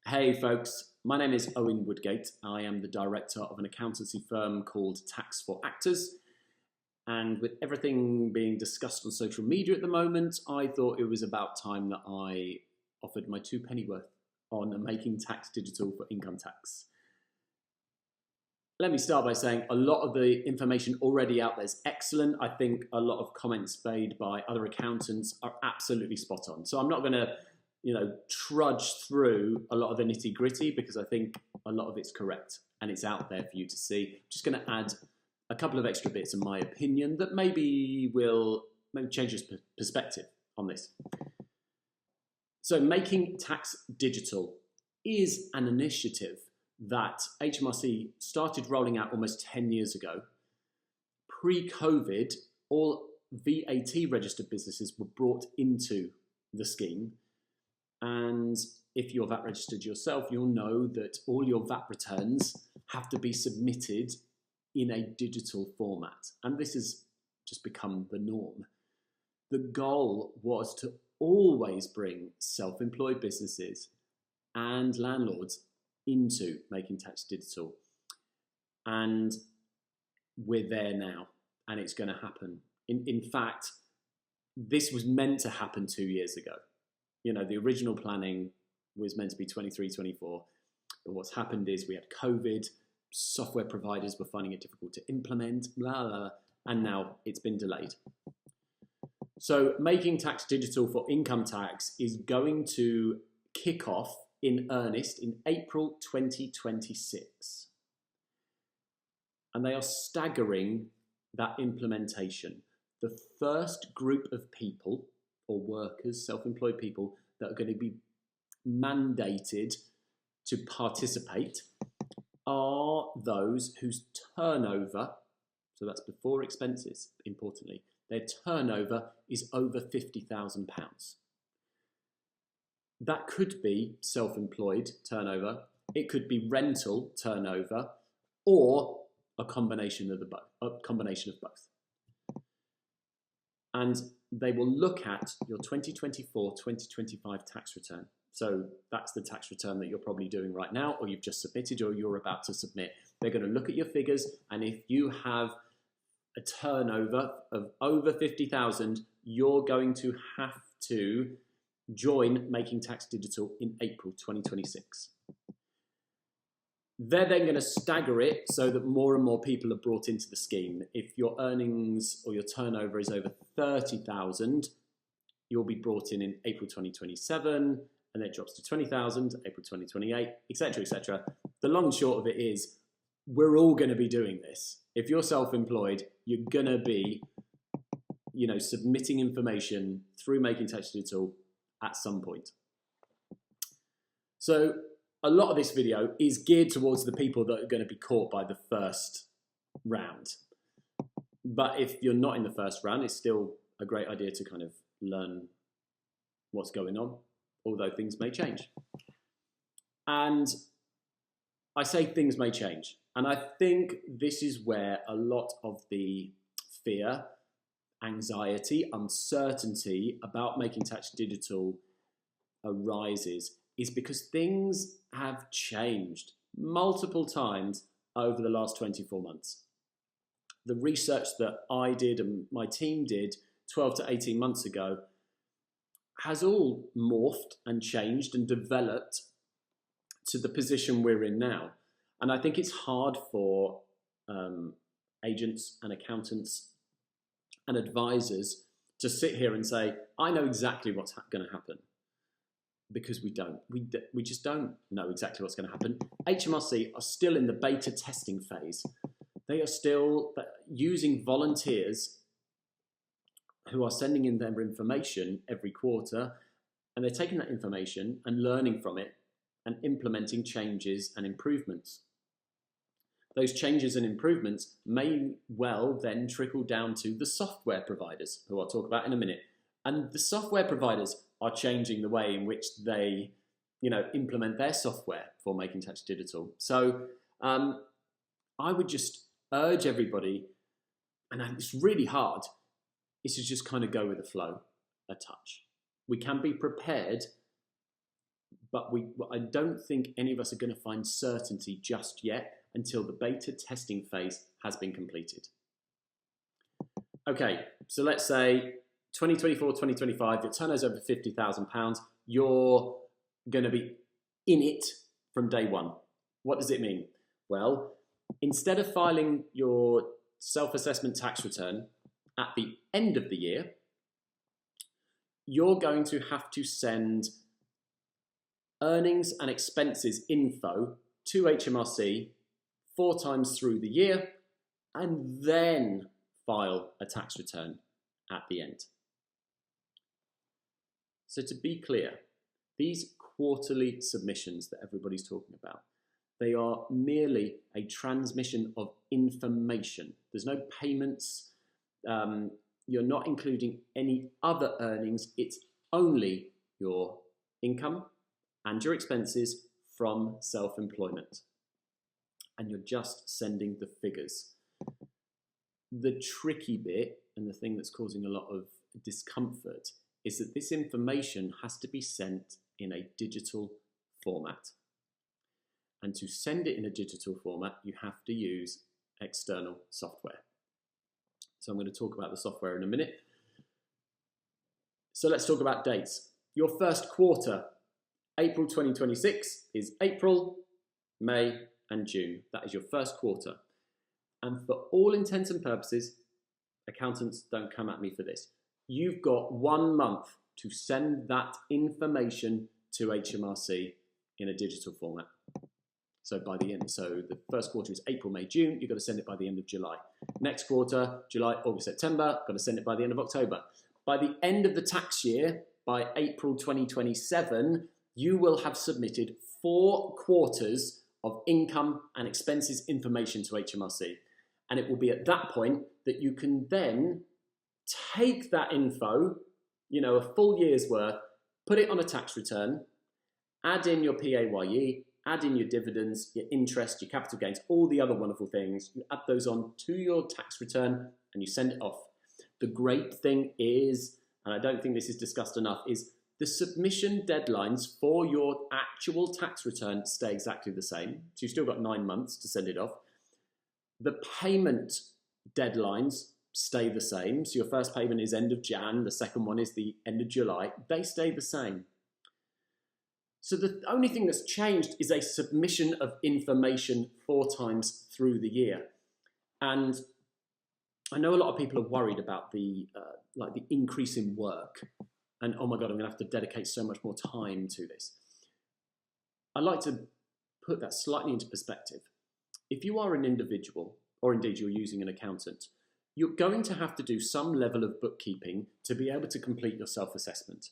Hey folks, my name is Owen Woodgate. I am the director of an accountancy firm called Tax for Actors. And with everything being discussed on social media at the moment, I thought it was about time that I offered my two pennyworth on making tax digital for income tax. Let me start by saying a lot of the information already out there is excellent. I think a lot of comments made by other accountants are absolutely spot on. So I'm not going to trudge through a lot of the nitty gritty because I think a lot of it's correct and it's out there for you to see. I'm just going to add a couple of extra bits in my opinion that maybe will change your perspective on this. So making tax digital is an initiative that HMRC started rolling out almost 10 years ago. Pre-COVID, all VAT registered businesses were brought into the scheme. And if you're VAT registered yourself, you'll know that all your VAT returns have to be submitted in a digital format. And this has just become the norm. The goal was to always bring self-employed businesses and landlords into making tax digital. And we're there now, and it's going to happen. In fact, this was meant to happen 2 years ago. The original planning was meant to be 23, 24. But what's happened is we had COVID, software providers were finding it difficult to implement, blah, blah, and now it's been delayed. So making tax digital for income tax is going to kick off in earnest in April 2026. And they are staggering that implementation. The first group of people or workers, self-employed people, that are going to be mandated to participate are those whose turnover, so that's before expenses, importantly, their turnover is over £50,000. That could be self-employed turnover, it could be rental turnover, or a combination of both. And they will look at your 2024-2025 tax return. So that's the tax return that you're probably doing right now, or you've just submitted, or you're about to submit. They're going to look at your figures, and if you have a turnover of over 50,000, you're going to have to join Making Tax Digital in April 2026. They're then going to stagger it so that more and more people are brought into the scheme. If your earnings or your turnover is over 30,000, you'll be brought in April 2027, and then it drops to 20,000, April 2028, etc., etc. The long and short of it is, we're all going to be doing this. If you're self-employed, you're going to be, submitting information through Making Tax Digital at some point. So a lot of this video is geared towards the people that are going to be caught by the first round. But if you're not in the first round, it's still a great idea to kind of learn what's going on, although things may change. And I say things may change. And I think this is where a lot of the fear, anxiety, uncertainty about Making Tax Digital arises, is because things have changed multiple times over the last 24 months. The research that I did and my team did 12 to 18 months ago has all morphed and changed and developed to the position we're in now. And I think it's hard for agents and accountants and advisors to sit here and say, I know exactly what's going to happen. Because we don't. We just don't know exactly what's going to happen. HMRC are still in the beta testing phase. They are still using volunteers who are sending in their information every quarter, and they're taking that information and learning from it and implementing changes and improvements. Those changes and improvements may well then trickle down to the software providers, who I'll talk about in a minute. And the software providers are changing the way in which they, implement their software for Making Tax Digital. So I would just urge everybody, and it's really hard, is to just kind of go with the flow a touch. We can be prepared, but I don't think any of us are going to find certainty just yet until the beta testing phase has been completed. Okay, so let's say 2024, 2025, your turnover's over £50,000, you're going to be in it from day one. What does it mean? Well, instead of filing your self-assessment tax return at the end of the year, you're going to have to send earnings and expenses info to HMRC 4 times through the year and then file a tax return at the end. So to be clear, these quarterly submissions that everybody's talking about, they are merely a transmission of information. There's no payments. You're not including any other earnings. It's only your income and your expenses from self-employment. And you're just sending the figures. The tricky bit, and the thing that's causing a lot of discomfort, is that this information has to be sent in a digital format. And to send it in a digital format, you have to use external software. So I'm going to talk about the software in a minute. So let's talk about dates. Your first quarter, April 2026, is April, May, and June. That is your first quarter. And for all intents and purposes, accountants, don't come at me for this. You've got 1 month to send that information to HMRC in a digital format. So by the end, so the first quarter is April, May, June. You've got to send it by the end of July. Next quarter, July, August, September. Got to send it by the end of October. By the end of the tax year, by April 2027, you will have submitted 4 quarters of income and expenses information to HMRC. And it will be at that point that you can then take that info, you know, a full year's worth, put it on a tax return, add in your PAYE, add in your dividends, your interest, your capital gains, all the other wonderful things. You add those on to your tax return and you send it off. The great thing is, and I don't think this is discussed enough, is the submission deadlines for your actual tax return stay exactly the same. So you've still got 9 months to send it off. The payment deadlines stay the same. So your first payment is end of Jan, the second one is the end of July. They stay the same. So the only thing that's changed is a submission of information 4 times through the year. And I know a lot of people are worried about the increase in work. And oh my God, I'm going to have to dedicate so much more time to this. I like to put that slightly into perspective. If you are an individual, or indeed you're using an accountant, you're going to have to do some level of bookkeeping to be able to complete your self-assessment.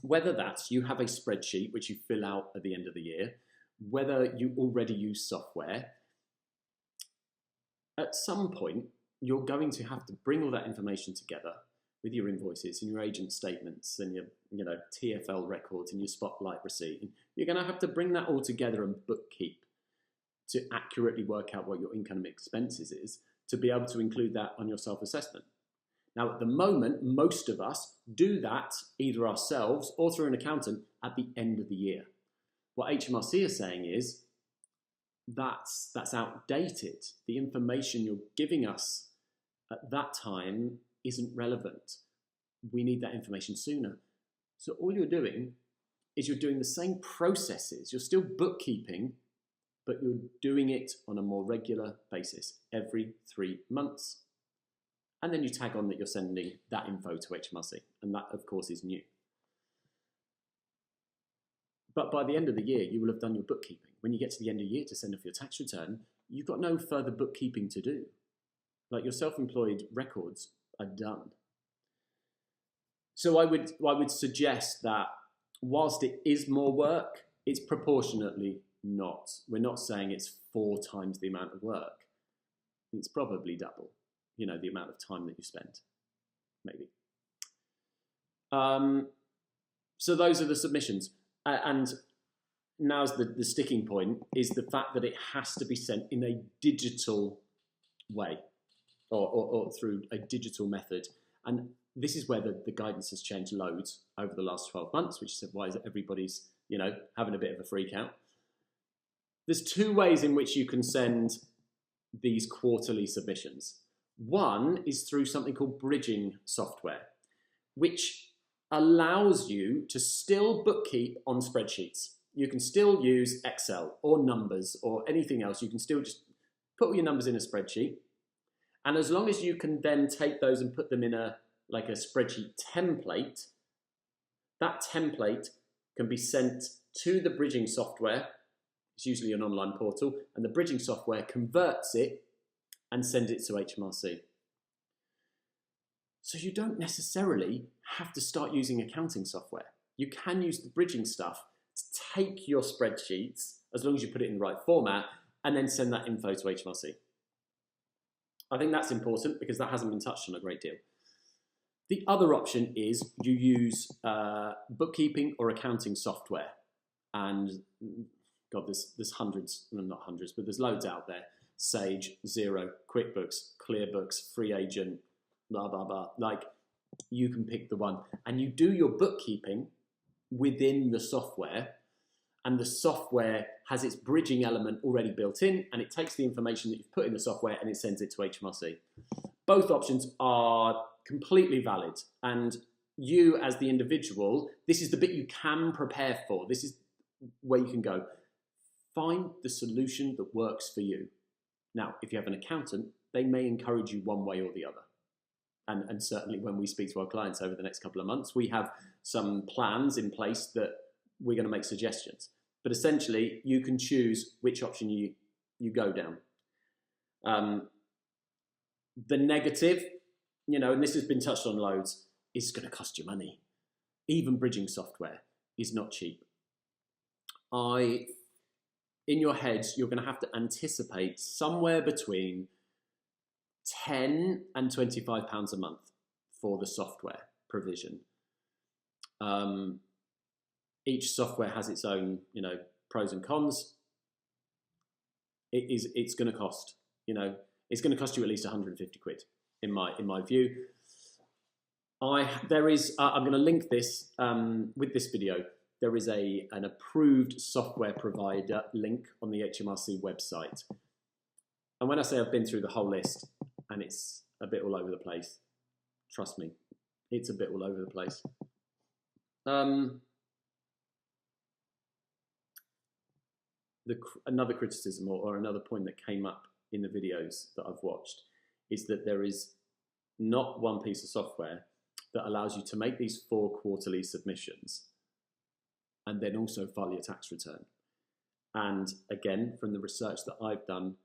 Whether that's you have a spreadsheet which you fill out at the end of the year, whether you already use software, at some point you're going to have to bring all that information together with your invoices and your agent statements and your TFL records and your spotlight receipt. And you're going to have to bring that all together and bookkeep to accurately work out what your income and expenses is to be able to include that on your self-assessment. Now, at the moment, most of us do that either ourselves or through an accountant at the end of the year. What HMRC is saying is that's outdated. The information you're giving us at that time isn't relevant. We need that information sooner. So all you're doing is you're doing the same processes. You're still bookkeeping, but you're doing it on a more regular basis every 3 months. And then you tag on that you're sending that info to HMRC. And that, of course, is new. But by the end of the year, you will have done your bookkeeping. When you get to the end of the year to send off your tax return, you've got no further bookkeeping to do. Like your self-employed records are done. So I would suggest that whilst it is more work, it's proportionately not. We're not saying it's 4 times the amount of work. It's probably double, the amount of time that you spend, maybe. So those are the submissions. And now's the sticking point, is the fact that it has to be sent in a digital way or through a digital method. And this is where the guidance has changed loads over the last 12 months, which is why everybody's you know, having a bit of a freak out. There's two ways in which you can send these quarterly submissions. One is through something called bridging software, which allows you to still bookkeep on spreadsheets. You can still use Excel or numbers or anything else. You can still just put all your numbers in a spreadsheet. And as long as you can then take those and put them in a spreadsheet template, that template can be sent to the bridging software. It's usually an online portal, and the bridging software converts it and sends it to HMRC. So you don't necessarily have to start using accounting software. You can use the bridging stuff to take your spreadsheets, as long as you put it in the right format, and then send that info to HMRC. I think that's important because that hasn't been touched on a great deal. The other option is you use bookkeeping or accounting software. And God, there's hundreds, well, not hundreds, but there's loads out there. Sage, Xero, QuickBooks, ClearBooks, Free Agent, blah, blah, blah. Like, you can pick the one. And you do your bookkeeping within the software, and the software has its bridging element already built in, and it takes the information that you've put in the software and it sends it to HMRC. Both options are completely valid, and you as the individual, this is the bit you can prepare for. This is where you can go. Find the solution that works for you. Now, if you have an accountant, they may encourage you one way or the other. And certainly when we speak to our clients over the next couple of months, we have some plans in place that we're going to make suggestions. But essentially, you can choose which option you go down. The negative, you know, and this has been touched on loads, is going to cost you money. Even bridging software is not cheap. In your head, you're going to have to anticipate somewhere between £10 and £25 a month for the software provision. Each software has its own, you know, pros and cons. It's going to cost, you know, it's going to cost you at least 150 quid in my view. I'm going to link this with this video. There is an approved software provider link on the HMRC website. And when I say I've been through the whole list and it's a bit all over the place, trust me, it's a bit all over the place. Another criticism or another point that came up in the videos that I've watched is that there is not one piece of software that allows you to make these 4 quarterly submissions and then also file your tax return. And again, from the research that I've done,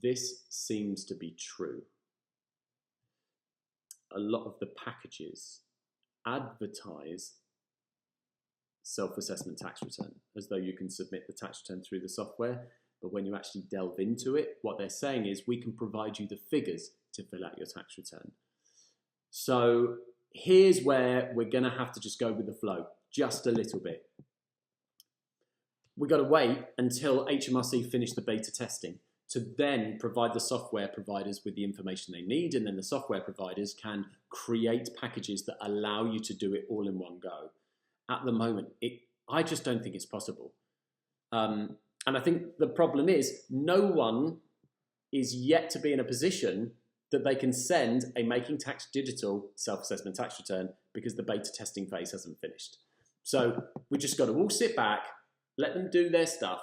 this seems to be true. A lot of the packages advertise self-assessment tax return as though you can submit the tax return through the software, but when you actually delve into it, what they're saying is we can provide you the figures to fill out your tax return. So here's where we're going to have to just go with the flow just a little bit. We've got to wait until HMRC finish the beta testing to then provide the software providers with the information they need, and then the software providers can create packages that allow you to do it all in one go. At the moment, I just don't think it's possible. And I think the problem is no one is yet to be in a position that they can send a Making Tax Digital self-assessment tax return because the beta testing phase hasn't finished. So we just got to all sit back, let them do their stuff,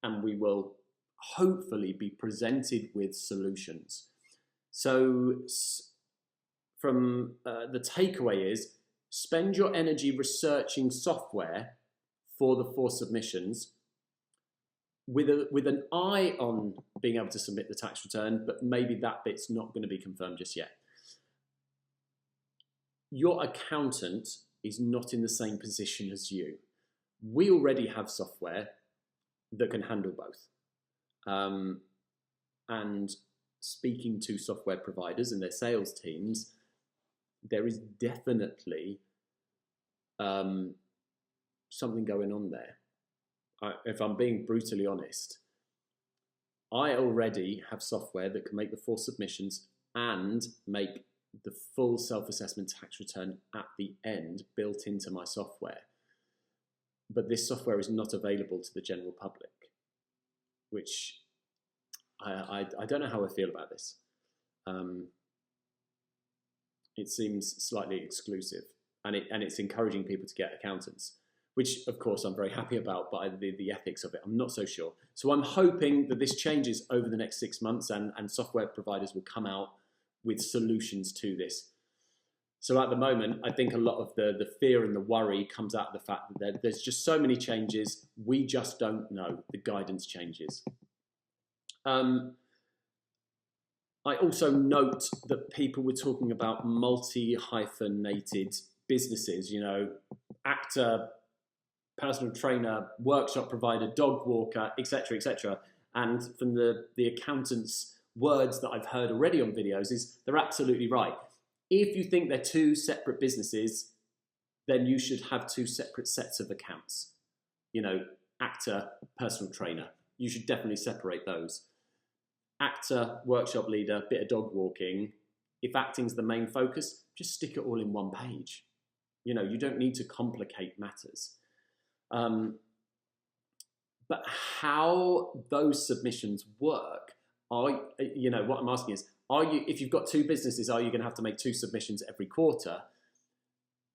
and we will hopefully be presented with solutions. So from the takeaway is, spend your energy researching software for the 4 submissions with an eye on being able to submit the tax return, but maybe that bit's not going to be confirmed just yet. Your accountant is not in the same position as you. We already have software that can handle both. And speaking to software providers and their sales teams, there is definitely something going on there. If I'm being brutally honest, I already have software that can make the 4 submissions and make the full self-assessment tax return at the end built into my software. but this software is not available to the general public, which I don't know how I feel about this. It seems slightly exclusive, and it's encouraging people to get accountants, which of course I'm very happy about, but the ethics of it, I'm not so sure. So I'm hoping that this changes over the next 6 months, and software providers will come out with solutions to this. So at the moment, I think a lot of the fear and the worry comes out of the fact that there's just so many changes, we just don't know. The guidance changes. I also note that people were talking about multi-hyphenated businesses, you know, actor, personal trainer, workshop provider, dog walker, etc., etc. And from the accountant's words that I've heard already on videos is they're absolutely right. If you think they're two separate businesses, then you should have two separate sets of accounts. You know, actor, personal trainer. You should definitely separate those. Actor, workshop leader, bit of dog walking. If acting's the main focus, just stick it all in one page. You know, you don't need to complicate matters. But how those submissions work, you know, what I'm asking is, if you've got two businesses, are you going to have to make two submissions every quarter?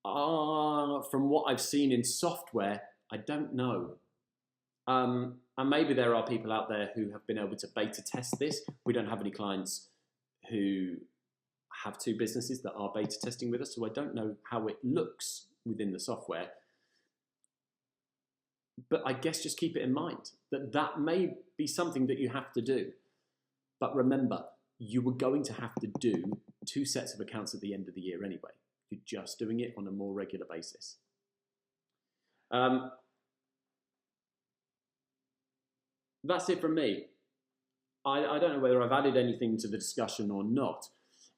From what I've seen in software, I don't know. And maybe there are people out there who have been able to beta test this. We don't have any clients who have two businesses that are beta testing with us, so I don't know how it looks within the software. But I guess just keep it in mind that that may be something that you have to do. But remember, you were going to have to do two sets of accounts at the end of the year anyway. You're just doing it on a more regular basis. That's it from me. I don't know whether I've added anything to the discussion or not.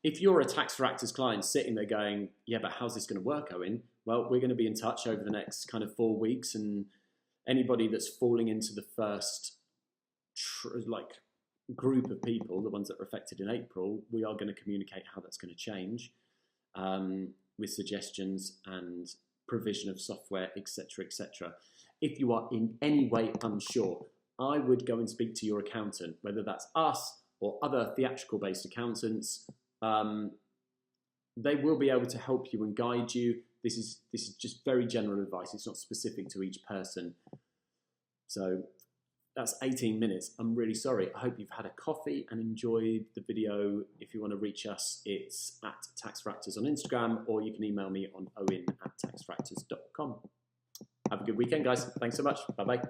If you're a Tax for Actors client sitting there going, yeah, but how's this going to work, Owen? Well, we're going to be in touch over the next kind of 4 weeks, and anybody that's falling into the first group of people, the ones that were affected in April, we are going to communicate how that's going to change with suggestions and provision of software, etc., etc. If you are in any way unsure, I would go and speak to your accountant, whether that's us or other theatrical-based accountants. They will be able to help you and guide you. This is just very general advice. It's not specific to each person. So that's 18 minutes. I'm really sorry. I hope you've had a coffee and enjoyed the video. If you want to reach us, it's at Tax for Actors on Instagram, or you can email me on owen@taxforactors.com. Have a good weekend, guys. Thanks so much. Bye-bye.